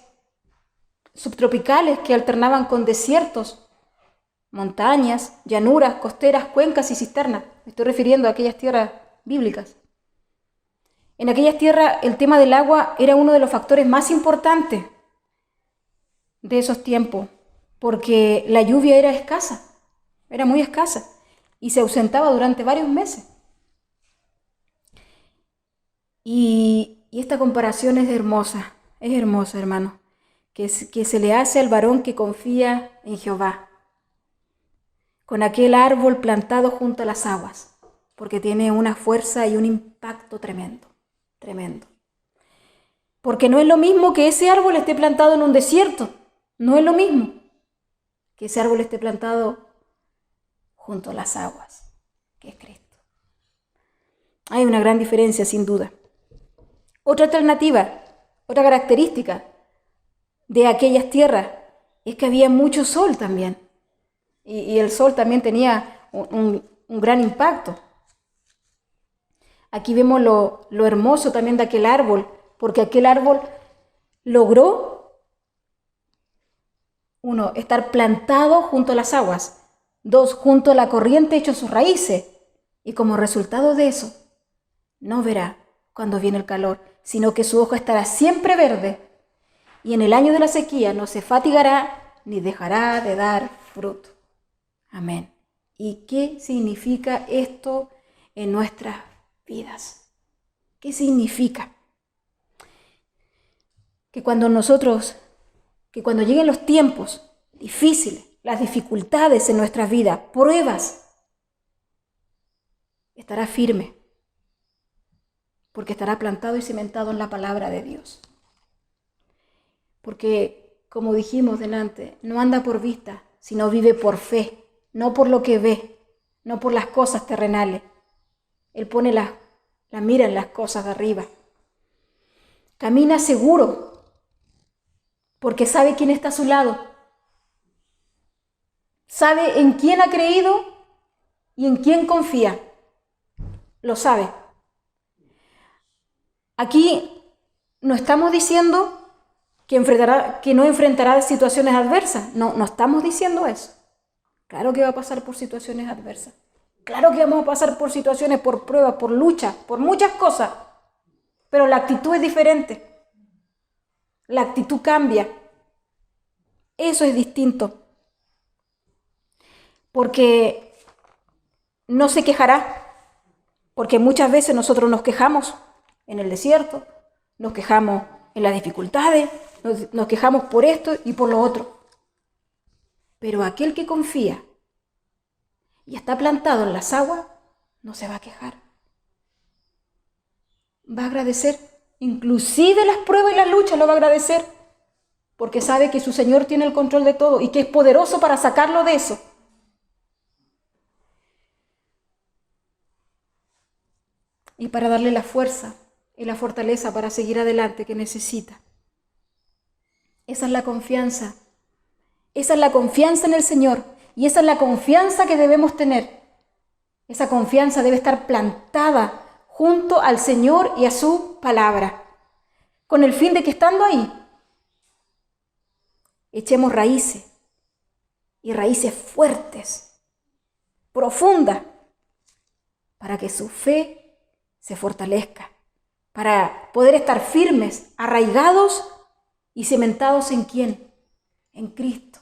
subtropicales que alternaban con desiertos, montañas, llanuras, costeras, cuencas y cisternas. Me estoy refiriendo a aquellas tierras bíblicas. En aquellas tierras el tema del agua era uno de los factores más importantes de esos tiempos, porque la lluvia era escasa, era muy escasa, y se ausentaba durante varios meses. Y esta comparación es hermosa, hermano, que se le hace al varón que confía en Jehová, con aquel árbol plantado junto a las aguas, porque tiene una fuerza y un impacto tremendo. Porque no es lo mismo que ese árbol esté plantado en un desierto, no es lo mismo que ese árbol esté plantado junto a las aguas, que es Cristo. Hay una gran diferencia, sin duda. Otra alternativa, otra característica de aquellas tierras es que había mucho sol también. Y el sol también tenía un gran impacto. Aquí vemos lo hermoso también de aquel árbol, porque aquel árbol logró, 1, estar plantado junto a las aguas, 2, junto a la corriente echó sus raíces, y como resultado de eso, no verá cuando viene el calor, sino que su hoja estará siempre verde, y en el año de la sequía no se fatigará ni dejará de dar fruto. Amén. ¿Y qué significa esto en nuestras vidas? ¿Qué significa? Que cuando lleguen los tiempos difíciles, las dificultades en nuestras vidas, pruebas, estará firme, porque estará plantado y cimentado en la palabra de Dios. Porque, como dijimos delante, no anda por vista, sino vive por fe, no por lo que ve, no por las cosas terrenales. Él pone la mira en las cosas de arriba. Camina seguro, porque sabe quién está a su lado. Sabe en quién ha creído y en quién confía. Lo sabe. Aquí no estamos diciendo que no enfrentará situaciones adversas. No estamos diciendo eso. Claro que va a pasar por situaciones adversas. Claro que vamos a pasar por situaciones, por pruebas, por luchas, por muchas cosas. Pero la actitud es diferente. La actitud cambia. Eso es distinto. Porque no se quejará. Porque muchas veces nosotros nos quejamos en el desierto, nos quejamos en las dificultades, nos quejamos por esto y por lo otro. Pero aquel que confía y está plantado en las aguas, no se va a quejar. Va a agradecer. Inclusive las pruebas y las luchas lo va a agradecer. Porque sabe que su Señor tiene el control de todo y que es poderoso para sacarlo de eso. Y para darle la fuerza y la fortaleza para seguir adelante que necesita. Esa es la confianza. Esa es la confianza en el Señor. Y esa es la confianza que debemos tener. Esa confianza debe estar plantada junto al Señor y a su palabra. Con el fin de que estando ahí, echemos raíces. Y raíces fuertes, profundas, para que su fe se fortalezca. Para poder estar firmes, arraigados y cimentados ¿en quién? En Cristo.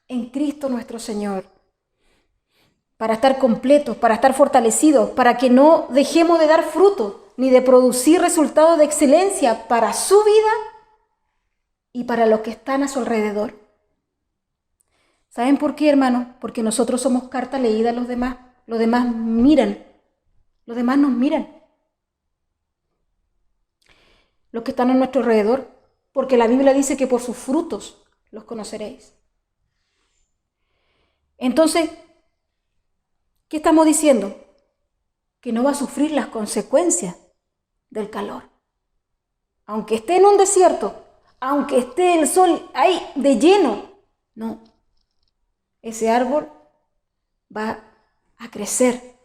En Cristo nuestro Señor. Para estar completos, para estar fortalecidos, para que no dejemos de dar fruto, ni de producir resultados de excelencia para su vida y para los que están a su alrededor. ¿Saben por qué, hermanos? Porque nosotros somos carta leída a los demás. Los demás miran. Los demás nos miran. Los que están a nuestro alrededor. Porque la Biblia dice que por sus frutos los conoceréis. Entonces, ¿qué estamos diciendo? Que no va a sufrir las consecuencias del calor. Aunque esté en un desierto, aunque esté el sol ahí de lleno, no. Ese árbol va a crecer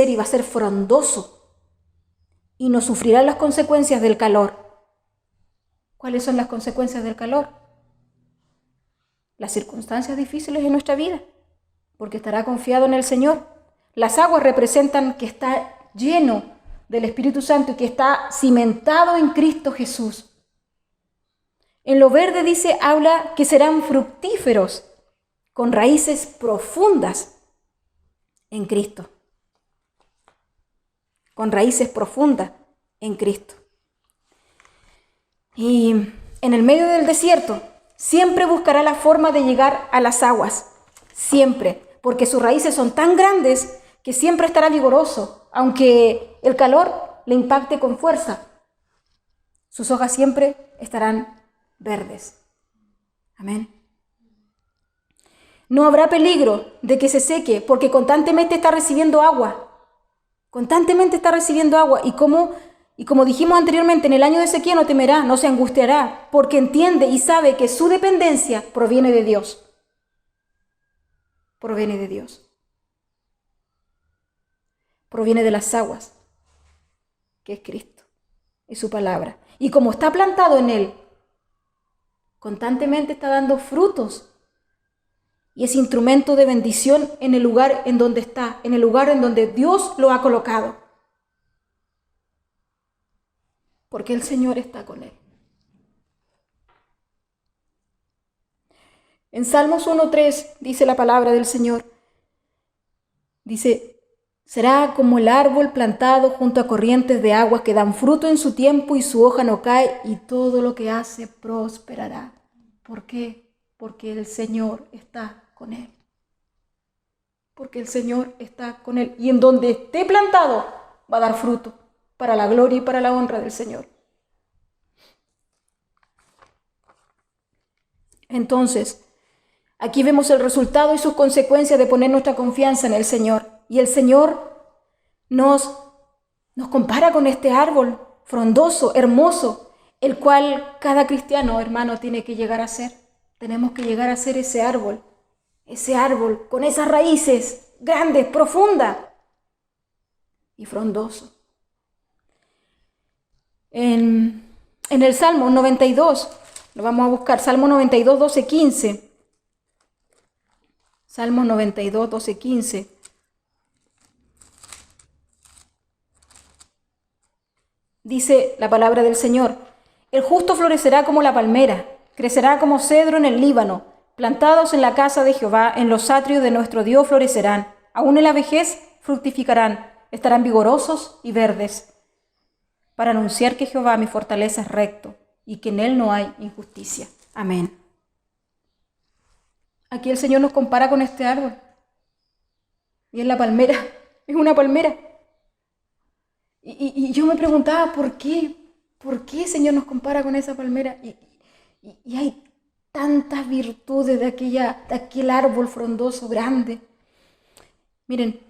y va a ser frondoso y no sufrirá las consecuencias del calor. ¿Cuáles son las consecuencias del calor? Las circunstancias difíciles en nuestra vida, porque estará confiado en el Señor. Las aguas representan que está lleno del Espíritu Santo y que está cimentado en Cristo Jesús. En lo verde dice, habla que serán fructíferos, con raíces profundas en Cristo. Con raíces profundas en Cristo. Y en el medio del desierto, siempre buscará la forma de llegar a las aguas. Siempre. Porque sus raíces son tan grandes que siempre estará vigoroso, aunque el calor le impacte con fuerza. Sus hojas siempre estarán verdes. Amén. No habrá peligro de que se seque, porque constantemente está recibiendo agua. Constantemente está recibiendo agua. Y como dijimos anteriormente, en el año de sequía no temerá, no se angustiará, porque entiende y sabe que su dependencia proviene de Dios. Proviene de Dios. Proviene de las aguas. que es Cristo y su palabra. Y como está plantado en Él, constantemente está dando frutos. Y es instrumento de bendición en el lugar en donde está, en el lugar en donde Dios lo ha colocado. Porque el Señor está con Él. En Salmos 1:3 dice la palabra del Señor. Dice, será como el árbol plantado junto a corrientes de aguas que dan fruto en su tiempo y su hoja no cae y todo lo que hace prosperará. ¿Por qué? Porque el Señor está con él. Porque el Señor está con él. Y en donde esté plantado va a dar fruto para la gloria y para la honra del Señor. Entonces, aquí vemos el resultado y sus consecuencias de poner nuestra confianza en el Señor. Y el Señor nos compara con este árbol frondoso, hermoso, el cual cada cristiano, hermano, tiene que llegar a ser. Tenemos que llegar a ser ese árbol con esas raíces grandes, profundas y frondoso. En el Salmo 92, lo vamos a buscar, Salmo 92, 12, 15. Salmo 92, 12, 15. Dice la palabra del Señor, el justo florecerá como la palmera, crecerá como cedro en el Líbano, plantados en la casa de Jehová, en los atrios de nuestro Dios florecerán, aún en la vejez fructificarán, estarán vigorosos y verdes, para anunciar que Jehová mi fortaleza es recto y que en él no hay injusticia. Amén. Aquí el Señor nos compara con este árbol. Y es la palmera, es una palmera. Y yo me preguntaba, ¿por qué? ¿Por qué el Señor nos compara con esa palmera? Y hay tantas virtudes de aquel árbol frondoso, grande. Miren,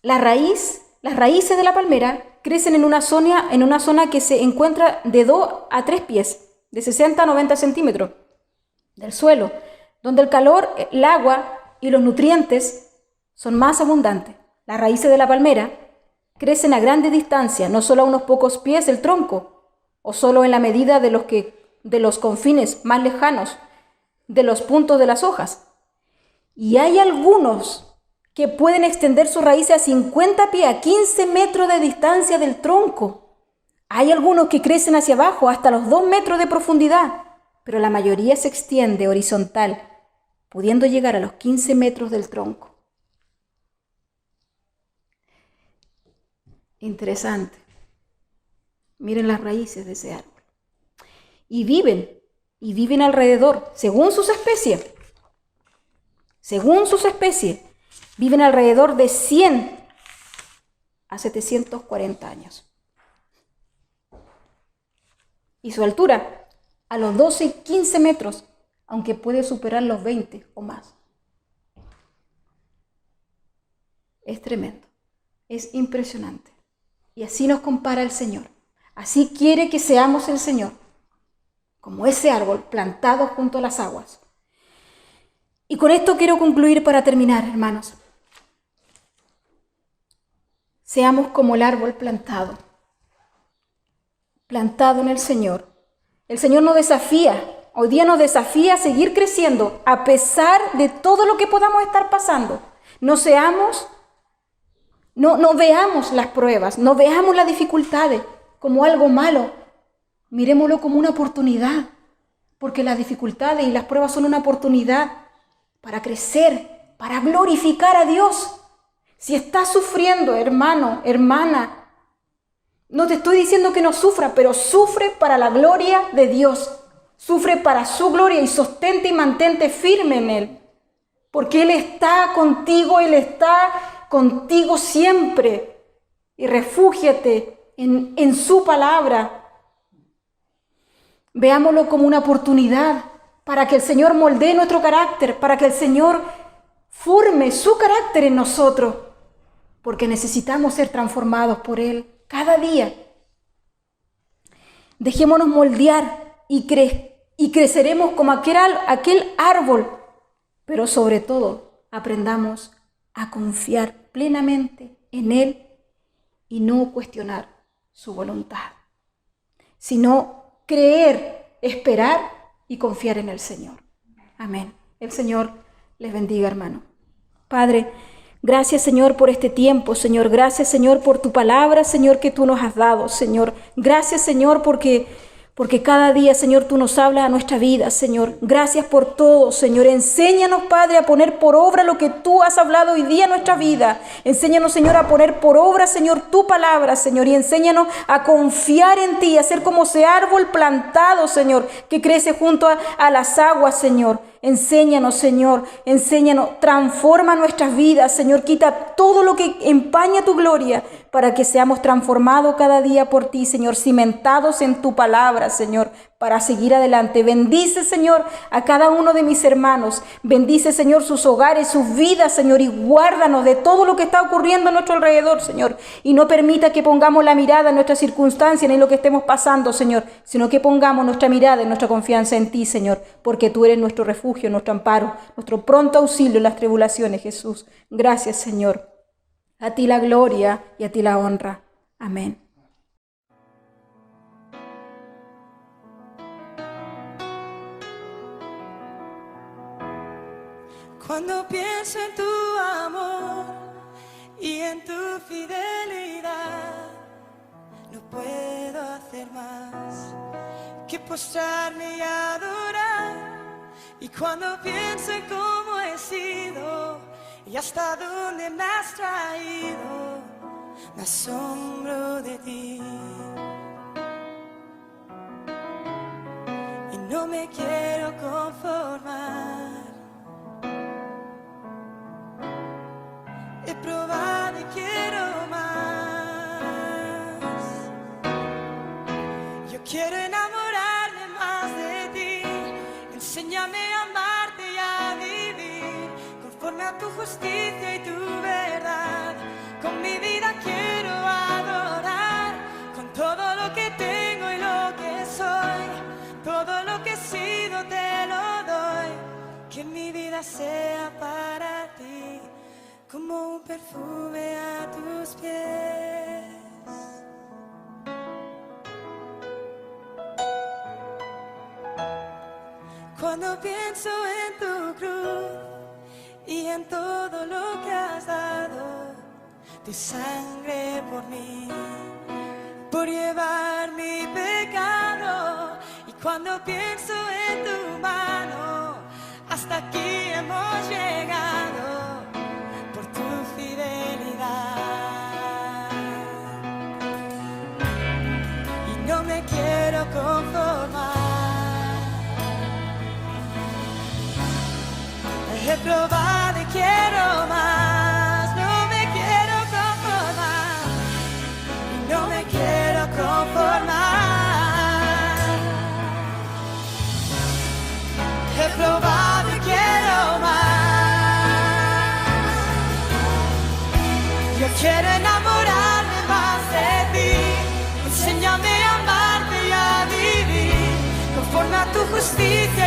las raíces de la palmera crecen en una zona que se encuentra de 2 a 3 pies, de 60 a 90 centímetros del suelo, donde el calor, el agua y los nutrientes son más abundantes. Las raíces de la palmera crecen a grande distancia, no solo a unos pocos pies del tronco, o solo en la medida de los confines más lejanos de los puntos de las hojas. Y hay algunos que pueden extender sus raíces a 50 pies, a 15 metros de distancia del tronco. Hay algunos que crecen hacia abajo hasta los 2 metros de profundidad, pero la mayoría se extiende horizontal, pudiendo llegar a los 15 metros del tronco. Interesante. Miren las raíces de ese árbol. Y viven alrededor, según sus especies, viven alrededor de 100 a 740 años. Y su altura, a los 12 y 15 metros, aunque puede superar los 20 o más. Es tremendo, es impresionante. Y así nos compara el Señor. Así quiere que seamos el Señor, como ese árbol plantado junto a las aguas. Y con esto quiero concluir para terminar, hermanos. Seamos como el árbol plantado en el Señor. El Señor nos desafía, hoy día nos desafía a seguir creciendo a pesar de todo lo que podamos estar pasando. No veamos las pruebas, no veamos las dificultades como algo malo. Miremoslo como una oportunidad, porque las dificultades y las pruebas son una oportunidad para crecer, para glorificar a Dios. Si estás sufriendo, hermano, hermana, no te estoy diciendo que no sufra, pero sufre para la gloria de Dios. Sufre para su gloria y sostente y mantente firme en Él. Porque Él está contigo, Él está contigo siempre. Y refúgiate en su palabra. Veámoslo como una oportunidad para que el Señor moldee nuestro carácter, para que el Señor forme su carácter en nosotros, porque necesitamos ser transformados por Él cada día. Dejémonos moldear y creceremos como aquel árbol, pero sobre todo aprendamos a confiar plenamente en Él y no cuestionar su voluntad, sino creer, esperar y confiar en el Señor. Amén. El Señor les bendiga, hermano. Padre, gracias, Señor, por este tiempo, Señor. Gracias, Señor, por tu palabra, Señor, que tú nos has dado, Señor. Gracias, Señor, porque cada día, Señor, tú nos hablas a nuestra vida, Señor. Gracias por todo, Señor. Enséñanos, Padre, a poner por obra lo que tú has hablado hoy día en nuestra vida. Enséñanos, Señor, a poner por obra, Señor, tu palabra, Señor. Y enséñanos a confiar en ti, a ser como ese árbol plantado, Señor, que crece junto a las aguas, Señor. Enséñanos, Señor, enséñanos, transforma nuestras vidas, Señor, quita todo lo que empaña tu gloria para que seamos transformados cada día por ti, Señor, cimentados en tu palabra, Señor, para seguir adelante. Bendice, Señor, a cada uno de mis hermanos, bendice, Señor, sus hogares, sus vidas, Señor, y guárdanos de todo lo que está ocurriendo a nuestro alrededor, Señor, y no permita que pongamos la mirada en nuestras circunstancias ni en lo que estemos pasando, Señor, sino que pongamos nuestra mirada y nuestra confianza en ti, Señor, porque tú eres nuestro refugio, nuestro amparo, nuestro pronto auxilio en las tribulaciones, Jesús. Gracias, Señor. A ti la gloria y a ti la honra. Amén. Cuando pienso en tu amor y en tu fidelidad, no puedo hacer más que postrarme y adorar. Y cuando pienso en cómo he sido y hasta dónde me has traído, me asombro de ti. Y no me quiero conformar. He probado y quiero más. Yo quiero enamorarme más de ti. Enséñame a amarte y a vivir conforme a tu justicia y tu verdad. Con mi vida quiero adorar, con todo lo que tengo y lo que soy. Todo lo que he sido te lo doy. Que mi vida sea para ti como un perfume a tus pies. Cuando pienso en tu cruz y en todo lo que has dado, tu sangre por mí, por llevar mi pecado. Y cuando pienso en tu mano, hasta aquí hemos llegado. Y no me quiero conformar. He probado y quiero más. No me quiero conformar. Y no me quiero conformar. He probado y quiero más. Yo quiero enamorarme más de ti. Enséñame a amarte y a vivir conforme a tu justicia